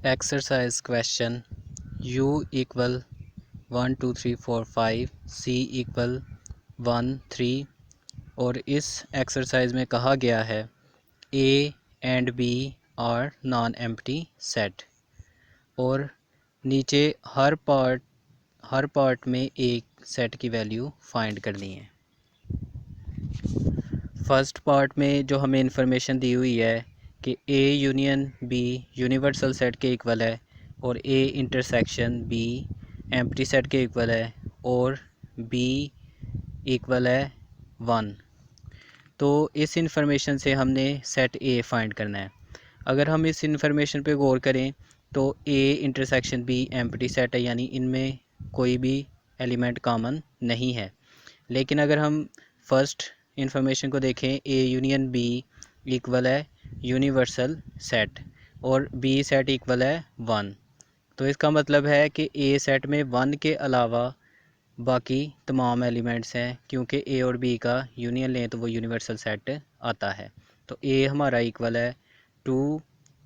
Exercise question u equal 1 2 3 4 5 c equal 1 3 और इस exercise में कहा गया है a and b are non empty set और नीचे हर पार्ट में एक सेट की वैल्यू फाइंड करनी है। फर्स्ट पार्ट में जो हमें इंफॉर्मेशन दी हुई है कि A union B universal set के इक्वल है और A intersection B empty set के इक्वल है और B इक्वल है 1। तो इस इंफॉर्मेशन से हमने सेट A फाइंड करना है। अगर हम इस इंफॉर्मेशन पे गौर करें तो A intersection B empty set है, यानी इनमें कोई भी एलिमेंट कॉमन नहीं है। लेकिन अगर हम फर्स्ट इंफॉर्मेशन को देखें A यूनियन B इक्वल है यूनिवर्सल सेट और B सेट इक्वल है 1, तो इसका मतलब है कि A सेट में 1 के अलावा बाकी तमाम एलिमेंट्स हैं। क्योंकि A और B का यूनियन लें तो वो यूनिवर्सल सेट आता है। तो A हमारा इक्वल है 2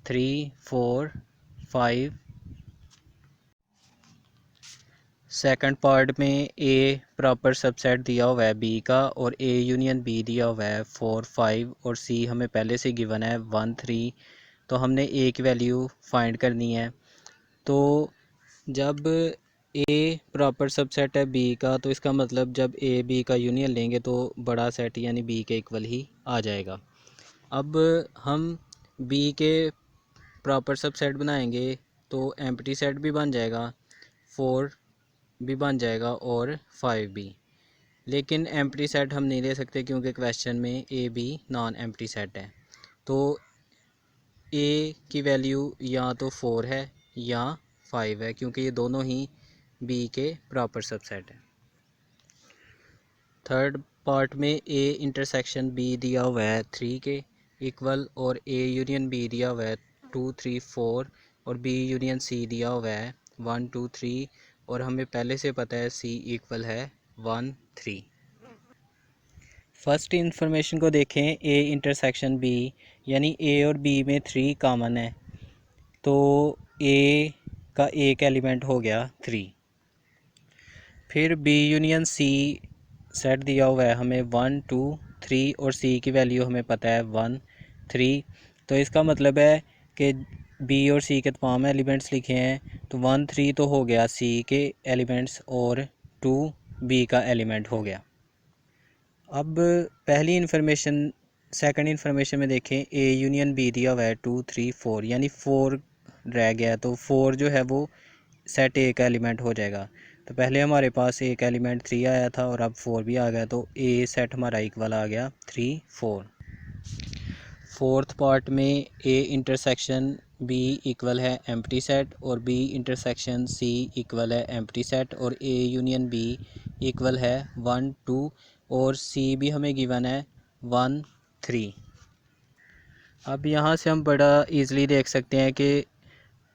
3 4 5। सेकंड पार्ट में A प्रॉपर सबसेट दिया हुआ है B का और A यूनियन B दिया हुआ है 4 5 और C हमें पहले से गिवन है 1 3। तो हमने A की वैल्यू फाइंड करनी है। तो जब A प्रॉपर सबसेट है B का तो इसका मतलब जब A B का यूनियन लेंगे तो बड़ा सेट यानी B के इक्वल ही आ जाएगा। अब हम B के प्रॉपर सबसेट बनाएंगे तो एम्प्टी सेट भी बन जाएगा, 4 भी बन जाएगा और 5 भी। लेकिन एम्प्टी सेट हम नहीं ले सकते क्योंकि क्वेश्चन में A B non empty set है। तो ए की वैल्यू या तो 4 है या 5 है क्योंकि ये दोनों ही बी के प्रॉपर सबसेट है। थर्ड पार्ट में ए इंटरसेक्शन बी दिया हुआ है 3 के इक्वल और ए यूनियन बी दिया हुआ है 2 3 4 और बी यूनियन सी दिया हुआ है 1 2 3 और हमें पहले से पता है C इक्वल है 1 3। फर्स्ट इंफॉर्मेशन को देखें A इंटरसेक्शन B यानी A और B में 3 कॉमन है तो A का एक एलिमेंट हो गया 3। फिर B यूनियन C सेट दिया हुआ है हमें 1 2 3 और C की वैल्यू हमें पता है 1 3। तो इसका मतलब है कि B और C के तमाम एलिमेंट्स लिखे हैं तो 1 3 तो हो गया C के एलिमेंट्स और 2 B का एलिमेंट हो गया। अब पहली इन्फॉर्मेशन सेकंड इन्फॉर्मेशन में देखें A यूनियन B दिया हुआ है 2 3 4 यानी 4 रह गया तो 4 जो है वो सेट A का एलिमेंट हो जाएगा। तो पहले हमारे पास एक एलिमेंट 3 आया था और अब 4 भी आ गया तो A सेट हमारा इक्वल आ गया 3 4। फोर्थ पार्ट में A इंटरसेक्शन B इक्वल है एम्प्टी सेट और B इंटरसेक्शन C इक्वल है एम्प्टी सेट और A यूनियन B इक्वल है 1 2 और C भी हमें गिवन है 1 3। अब यहाँ से हम बड़ा इजीली देख सकते हैं कि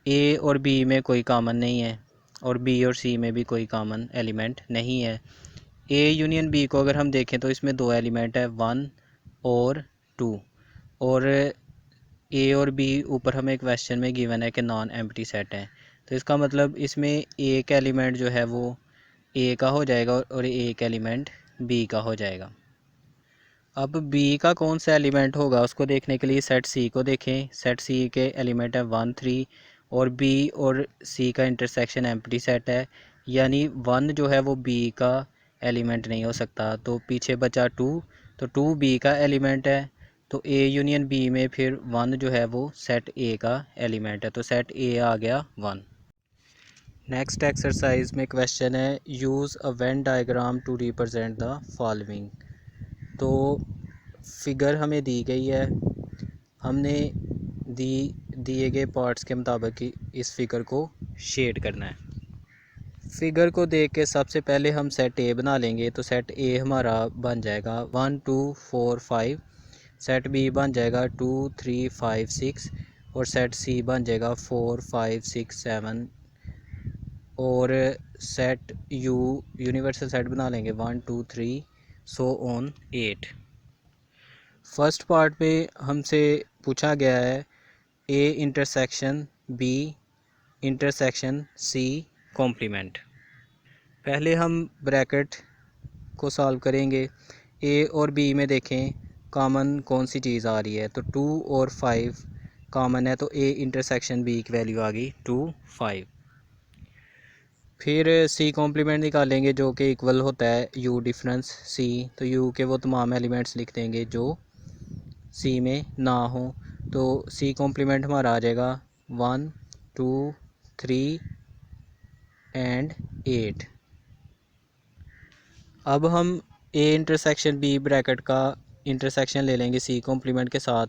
A और B में कोई कॉमन नहीं है और B और C में भी कोई कॉमन एलिमेंट नहीं है। A यूनियन B को अगर हम देखें तो इसमें दो एलिमेंट है 1 और 2 और A और B ऊपर हमें क्वेश्चन में गिवन है कि नॉन एम्प्टी सेट है। तो इसका मतलब इसमें एक एलिमेंट जो है वो A का हो जाएगा और एक एलिमेंट B का हो जाएगा। अब B का कौन सा एलिमेंट होगा उसको देखने के लिए सेट C को देखें। सेट C के एलिमेंट है 1 3 और B और C का इंटरसेक्शन एम्प्टी सेट है यानी 1 जो है वो B का एलिमेंट नहीं हो सकता। तो पीछे बचा 2 तो 2 B का एलिमेंट है तो A यूनियन B में फिर 1 जो है वो सेट A का एलिमेंट है तो सेट A आ गया 1। नेक्स्ट एक्सरसाइज में क्वेश्चन है use a Venn diagram to represent the following. तो फिगर हमें दी गई है, हमने दिए गए पार्ट्स के मुताबिक इस फिगर को शेड करना है। फिगर को देख के सबसे पहले हम सेट ए बना लेंगे तो सेट ए हमारा बन जाएगा 1 2 4 5। सेट बी बन जाएगा 2 3 5 6 और सेट सी बन जाएगा 4 5 6 7 और सेट यू यूनिवर्सल सेट बना लेंगे 1 2 3 सो ऑन 8। फर्स्ट पार्ट में हमसे पूछा गया है A intersection B intersection C complement. पहले हम ब्रैकेट को सॉल्व करेंगे। ए और बी में देखें कॉमन कौन सी चीज़ आ रही है, तो 2 और 5 कॉमन है, तो ए इंटरसेक्शन बी की वैल्यू आ गई 2 5। फिर सी कॉम्प्लीमेंट निकालेंगे जो कि इक्वल होता है यू डिफरेंस सी, तो यू के वो तमाम एलिमेंट्स लिख देंगे जो सी में ना हो, तो सी कॉम्प्लीमेंट हमारा आ जाएगा 1 2 3 एंड 8। अब हम ए इंटरसेक्शन बी ब्रैकेट का इंटरसेक्शन ले लेंगे सी कॉम्प्लीमेंट के साथ,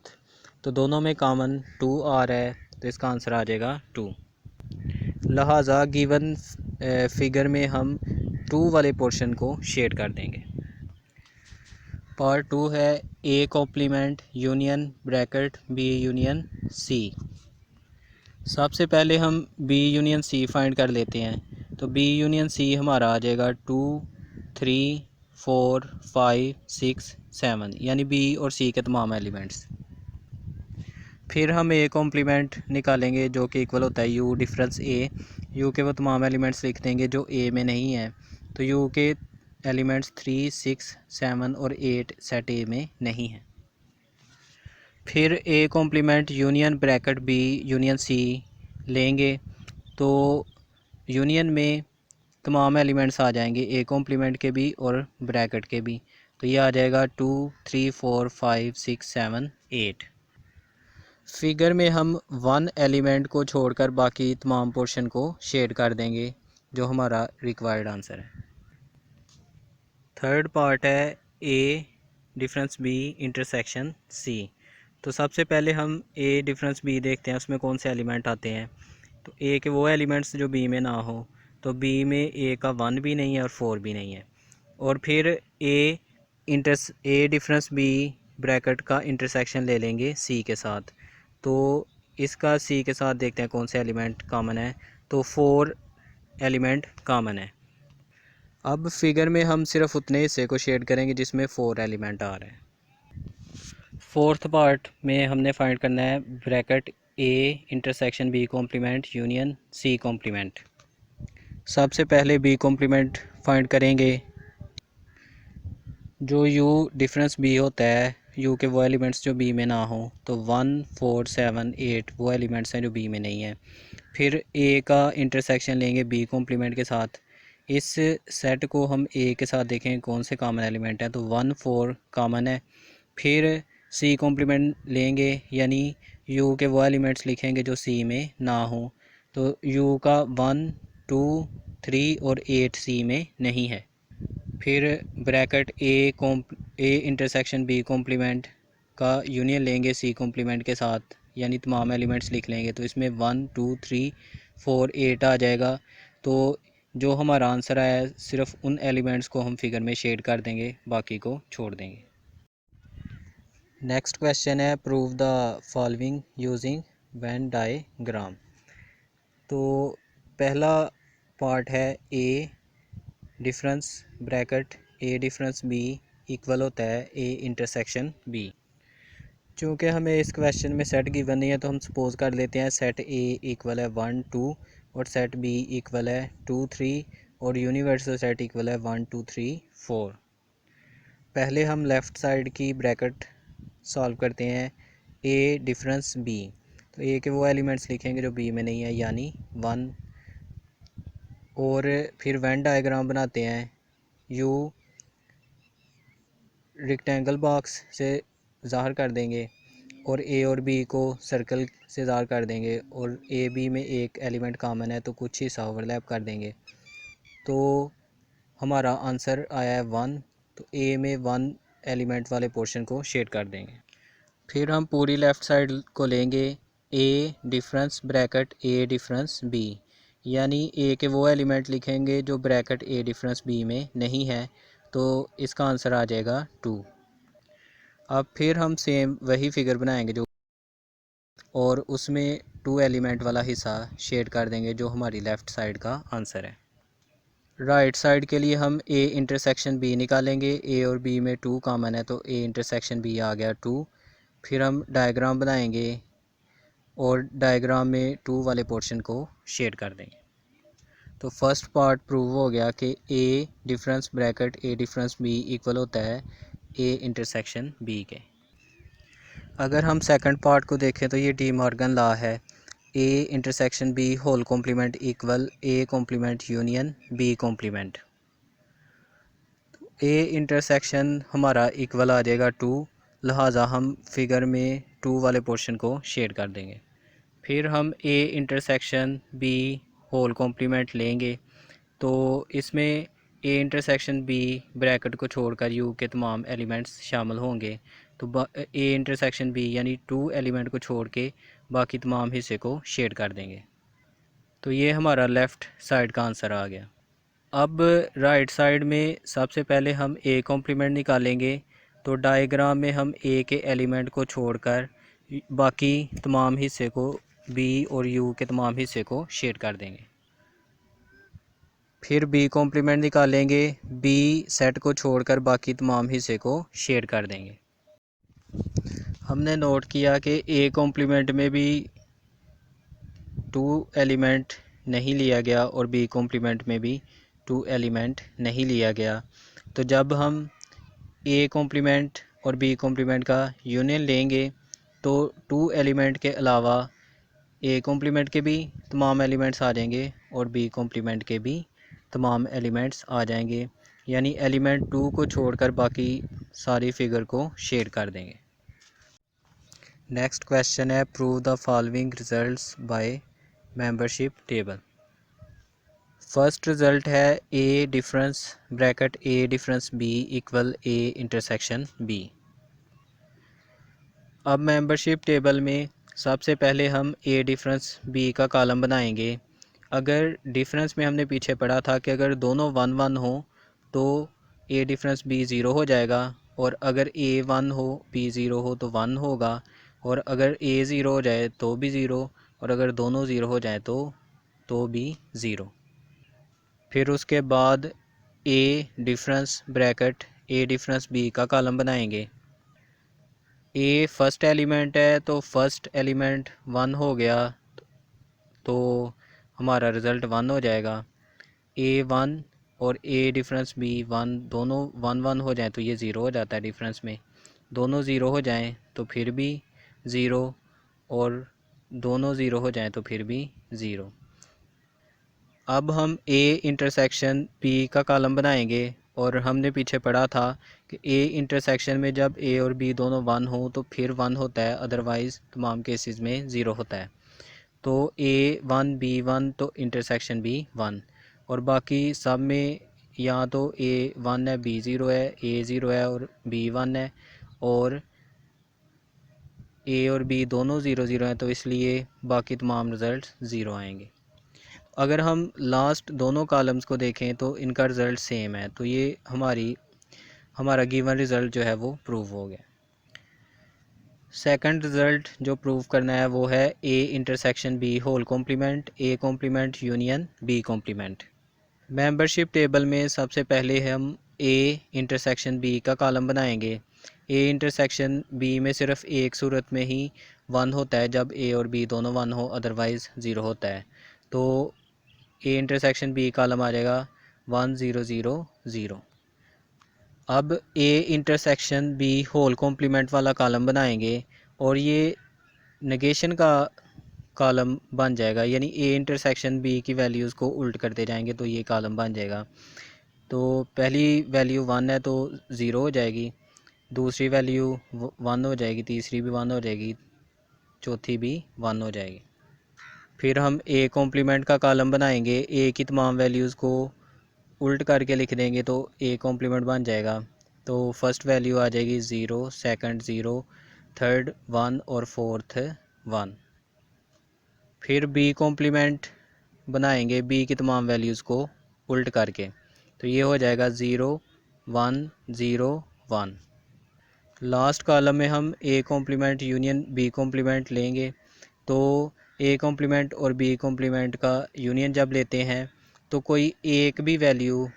तो दोनों में कॉमन 2 आ रहा है, तो इसका आंसर आ जाएगा 2। लिहाजा गिवन फिगर में हम 2 वाले पोर्शन को शेड कर देंगे। पार्ट 2 है A complement union bracket B union C. सबसे पहले हम बी यूनियन सी फाइंड कर लेते हैं, तो बी यूनियन सी हमारा आ जाएगा 2 3 4 5 6 7, यानी बी और सी के तमाम एलिमेंट्स। फिर हम ए कॉम्प्लीमेंट निकालेंगे जो कि इक्वल होता है यू डिफरेंस ए, यू के वो तमाम एलिमेंट्स लिख देंगे जो ए में नहीं है, तो यू के एलिमेंट्स 3 6 7 और 8 सेट ए में नहीं है। फिर A complement union bracket B union C लेंगे, तो यूनियन में तमाम एलिमेंट्स आ जाएंगे ए कॉम्प्लीमेंट के भी और ब्रैकेट के भी, तो ये आ जाएगा 2 3 4 5 6 7 8। फिगर में हम 1 एलिमेंट को छोड़कर बाकी तमाम पोर्शन को शेड कर देंगे, जो हमारा रिक्वायर्ड आंसर है। थर्ड पार्ट है ए डिफरेंस बी इंटरसेक्शन सी। तो सबसे पहले हम ए डिफरेंस बी देखते हैं उसमें कौन से एलिमेंट आते हैं। तो ए के वो एलिमेंट्स जो बी में ना हो, तो बी में ए का 1 भी नहीं है और 4 भी नहीं है। और फिर ए डिफरेंस बी ब्रैकेट का इंटरसेक्शन ले लेंगे सी के साथ, तो इसका सी के साथ देखते हैं कौन से एलिमेंट कॉमन है, तो 4 एलिमेंट कॉमन है। अब फिगर में हम सिर्फ उतने हिस्से को शेड करेंगे जिसमें 4 एलिमेंट आ रहे हैं। फोर्थ पार्ट में हमने फाइंड करना है bracket A intersection B complement union C complement. सबसे पहले बी कॉम्प्लीमेंट फाइंड करेंगे। जो यू डिफरेंस बी होता है, यू के वो एलिमेंट्स जो बी में ना हो, तो 1 4 7 8 वो एलिमेंट्स हैं जो बी में नहीं है। फिर ए का इंटरसेक्शन लेंगे बी कॉम्प्लीमेंट के साथ। इस सेट को हम ए के साथ देखें कौन से कॉमन एलिमेंट हैं, तो 1 4 कॉमन है। फिर सी कॉम्प्लीमेंट लेंगे, यानी यू के वो एलिमेंट्स लिखेंगे जो सी में ना हो, तो यू का 1 2 3 और 8 सी में नहीं है। फिर bracket A intersection B complement का यूनियन लेंगे सी कॉम्प्लीमेंट के साथ, यानी तमाम एलिमेंट्स लिख लेंगे, तो इसमें 1 2 3 4 8 आ जाएगा। तो जो हमारा आंसर आया सिर्फ उन एलिमेंट्स को हम फिगर में शेड कर देंगे, बाकी को छोड़ देंगे। नेक्स्ट क्वेश्चन है prove the following using Venn diagram. तो पहला पार्ट है A difference bracket A difference B equal होता है ए इंटरसेक्शन बी। चूँकि हमें इस क्वेश्चन में सेट गिवन नहीं है, तो हम सपोज कर लेते हैं सेट ए इक्वल है 1 2 और सेट बी इक्वल है 2 3 और यूनिवर्सल सेट इक्वल है 1 2 3 4। पहले हम लेफ़्ट साइड की ब्रैकेट सॉल्व करते हैं ए डिफरेंस बी, तो ए के वो एलिमेंट्स लिखेंगे जो बी में नहीं है, यानी 1। और फिर वेन डायग्राम बनाते हैं, यू रेक्टेंगल बॉक्स से ज़ाहिर कर देंगे और ए और बी को सर्कल से ज़ाहिर कर देंगे, और ए बी में एक एलिमेंट कॉमन है तो कुछ हिस्सा ओवरलैप कर देंगे, तो हमारा आंसर आया है 1। तो ए में 1 एलिमेंट वाले पोर्शन को शेड कर देंगे। फिर हम पूरी लेफ़्ट साइड को लेंगे ए difference bracket A difference B, यानी ए के वो एलिमेंट लिखेंगे जो ब्रैकेट ए डिफरेंस बी में नहीं है, तो इसका आंसर आ जाएगा 2। अब फिर हम सेम वही फिगर बनाएंगे जो, और उसमें 2 एलिमेंट वाला हिस्सा शेड कर देंगे जो हमारी लेफ़्ट साइड का आंसर है। राइट साइड के लिए हम ए इंटरसेक्शन बी निकालेंगे। ए और बी में 2 कॉमन है, तो ए इंटरसेक्शन बी आ गया 2। फिर हम डायग्राम बनाएंगे और डायग्राम में 2 वाले पोर्शन को शेड कर देंगे। तो फर्स्ट पार्ट प्रूव हो गया कि ए difference bracket A difference B equal होता है ए इंटरसेक्शन बी के। अगर हम सेकंड पार्ट को देखें तो ये डी मॉर्गन लॉ है, A intersection B whole complement equal A complement union B complement. A intersection हमारा इक्वल आ जाएगा 2, लिहाजा हम फिगर में 2 वाले पोर्शन को शेड कर देंगे। फिर हम A intersection B whole complement लेंगे, तो इसमें ए इंटरसेक्शन बी ब्रैकेट को छोड़कर यू के तमाम एलिमेंट्स शामिल होंगे। तो ए इंटरसेक्शन बी यानी 2 एलिमेंट को छोड़ के बाकी तमाम हिस्से को शेड कर देंगे। तो ये हमारा लेफ़्ट साइड का आंसर आ गया। अब राइट साइड में सबसे पहले हम ए कॉम्प्लीमेंट निकालेंगे। तो डायग्राम में हम ए के एलिमेंट को छोड़कर बाकी तमाम हिस्से को बी और यू के तमाम हिस्से को शेड कर देंगे। फिर बी कॉम्प्लीमेंट निकालेंगे, बी सेट को छोड़कर बाकी तमाम हिस्से को शेड कर देंगे। हमने नोट किया कि ए कॉम्प्लीमेंट में भी 2 एलिमेंट नहीं लिया गया और बी कॉम्प्लीमेंट में भी 2 एलिमेंट नहीं लिया गया। तो जब हम ए कॉम्प्लीमेंट और बी कॉम्प्लीमेंट का यूनियन लेंगे तो 2 एलिमेंट के अलावा ए कॉम्प्लीमेंट के भी तमाम एलिमेंट्स आ जाएंगे और बी कॉम्प्लीमेंट के भी तमाम एलिमेंट्स आ जाएंगे, यानी एलिमेंट 2 को छोड़कर बाकी सारी फिगर को शेड कर देंगे। नेक्स्ट क्वेश्चन है, prove the following results by membership table. First result है A difference bracket A difference B equal A intersection B. अब मेंबरशिप टेबल में सबसे पहले हम ए डिफरेंस बी का कॉलम बनाएंगे। अगर डिफरेंस में हमने पीछे पढ़ा था कि अगर दोनों 1 1 हो तो ए डिफरेंस बी 0 हो जाएगा, और अगर ए 1 हो बी 0 हो तो 1 होगा, और अगर ए 0 हो जाए तो भी 0, और अगर दोनों 0 हो जाए तो भी 0। फिर उसके बाद ए difference bracket A difference B का कॉलम बनाएंगे। ए फर्स्ट एलिमेंट है तो फर्स्ट एलिमेंट 1 हो गया तो हमारा रिज़ल्ट 1 हो जाएगा। ए 1 और ए डिफरेंस बी 1 दोनों 1 1 हो जाए तो ये 0 हो जाता है डिफरेंस में। दोनों 0 हो जाएं तो फिर भी 0, और दोनों 0 हो जाएं तो फिर भी 0। अब हम ए इंटरसेक्शन बी का कॉलम बनाएंगे, और हमने पीछे पढ़ा था कि ए इंटरसेक्शन में जब ए और बी दोनों 1 हो तो फिर 1 होता है, अदरवाइज़ तमाम केसेस में 0 होता है। तो ए 1 बी 1 तो इंटरसेक्शन बी 1, और बाकी सब में या तो ए 1 है बी 0 है, ए 0 है और बी 1 है, और ए और बी दोनों 0 0 हैं, तो इसलिए बाकी तमाम रिज़ल्ट 0 आएंगे। अगर हम लास्ट दोनों कॉलम्स को देखें तो इनका रिज़ल्ट सेम है, तो ये हमारा गिवन रिज़ल्ट जो है वो प्रूव हो गया। सेकंड रिज़ल्ट जो प्रूव करना है वो है A intersection B whole complement A complement union B complement. Membership table में सबसे पहले हम ए इंटरसेक्शन बी का कॉलम बनाएंगे। ए इंटरसेक्शन बी में सिर्फ एक सूरत में ही 1 होता है, जब ए और बी दोनों 1 हो, अदरवाइज़ 0 होता है। तो ए इंटरसेक्शन बी कॉलम आ जाएगा 1 0 0 0। अब A intersection B whole complement वाला कॉलम बनाएंगे, और ये नेगेशन का कॉलम बन जाएगा, यानी ए इंटरसेक्शन बी की वैल्यूज़ को उल्ट करते जाएंगे तो ये कॉलम बन जाएगा। तो पहली वैल्यू 1 है तो 0 हो जाएगी, दूसरी वैल्यू 1 हो जाएगी, तीसरी भी 1 हो जाएगी, चौथी भी 1 हो जाएगी। फिर हम ए कॉम्प्लीमेंट का कॉलम बनाएंगे, ए की तमाम वैल्यूज़ को उल्ट करके लिख देंगे तो ए कॉम्प्लीमेंट बन जाएगा। तो फर्स्ट वैल्यू आ जाएगी 0, सेकंड 0, थर्ड 1 और फोर्थ 1। फिर बी कॉम्प्लीमेंट बनाएंगे, बी की तमाम वैल्यूज़ को उल्ट करके, तो ये हो जाएगा 0 1 0 1। लास्ट कॉलम में हम A complement union B complement लेंगे। तो ए कॉम्प्लीमेंट और बी कॉम्प्लीमेंट का यूनियन जब लेते हैं तो कोई एक भी वैल्यू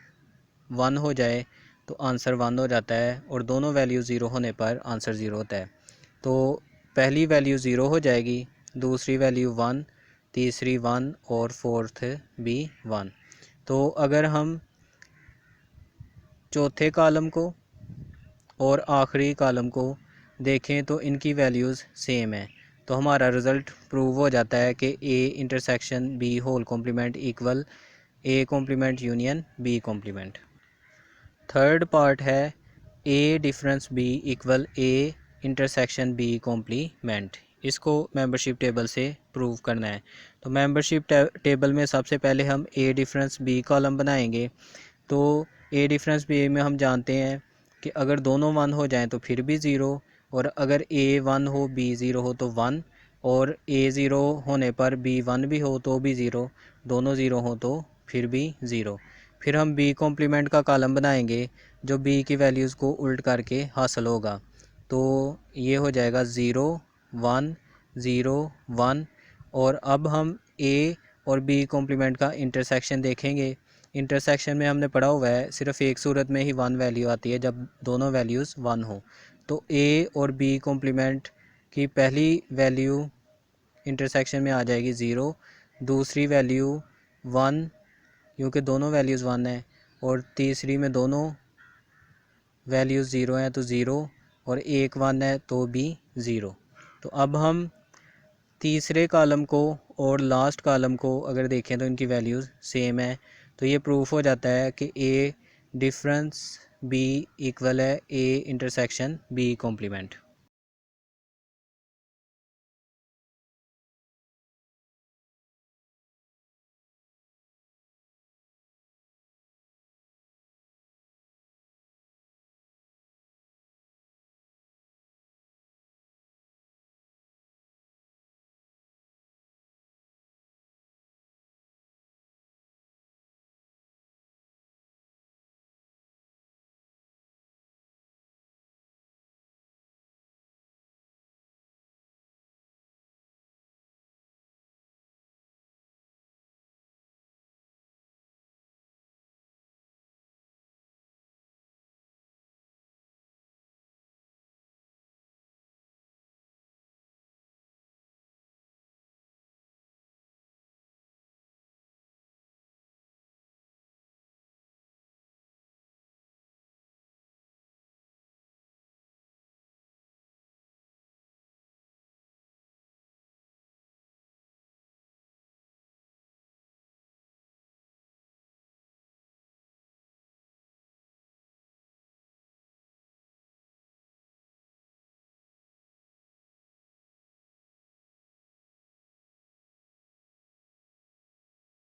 1 हो जाए तो आंसर 1 हो जाता है, और दोनों वैल्यू 0 होने पर आंसर 0 होता है। तो पहली वैल्यू 0 हो जाएगी, दूसरी वैल्यू 1, तीसरी 1 और फोर्थ भी 1। तो अगर हम चौथे कॉलम को और आखिरी कॉलम को देखें तो इनकी वैल्यूज़ सेम है, तो हमारा रिज़ल्ट प्रूव हो जाता है कि A intersection B whole complement equal A complement union B complement. Third part है A difference B equal A intersection B complement. इसको मेंबरशिप टेबल से प्रूव करना है। तो मेंबरशिप टेबल में सबसे पहले हम ए डिफरेंस बी कॉलम बनाएंगे। तो ए डिफरेंस बी में हम जानते हैं कि अगर दोनों 1 हो जाएं तो फिर भी 0, और अगर ए 1 हो बी 0 हो तो 1, और ए 0 होने पर बी 1 भी हो तो भी 0, दोनों 0 हो तो फिर भी 0। फिर हम बी कॉम्प्लीमेंट का कॉलम बनाएंगे जो बी की वैल्यूज़ को उल्ट करके हासिल होगा। तो ये हो जाएगा 0 1 0 1। और अब हम ए और बी कॉम्प्लीमेंट का इंटरसेक्शन देखेंगे। इंटरसेक्शन में हमने पढ़ा हुआ है सिर्फ एक सूरत में ही 1 वैल्यू आती है, जब दोनों वैल्यूज़ 1 हो। तो ए और बी कॉम्प्लीमेंट की पहली वैल्यू इंटरसेक्शन में आ जाएगी 0, दूसरी वैल्यू 1 क्योंकि दोनों वैल्यूज़ 1 है, और तीसरी में दोनों वैल्यूज़ 0 हैं तो 0, और एक 1 है तो भी 0। तो अब हम तीसरे कॉलम को और लास्ट कॉलम को अगर देखें तो इनकी वैल्यूज़ सेम है। तो ये प्रूफ हो जाता है कि ए डिफरेंस बी इक्वल है ए इंटरसेक्शन बी कॉम्प्लीमेंट।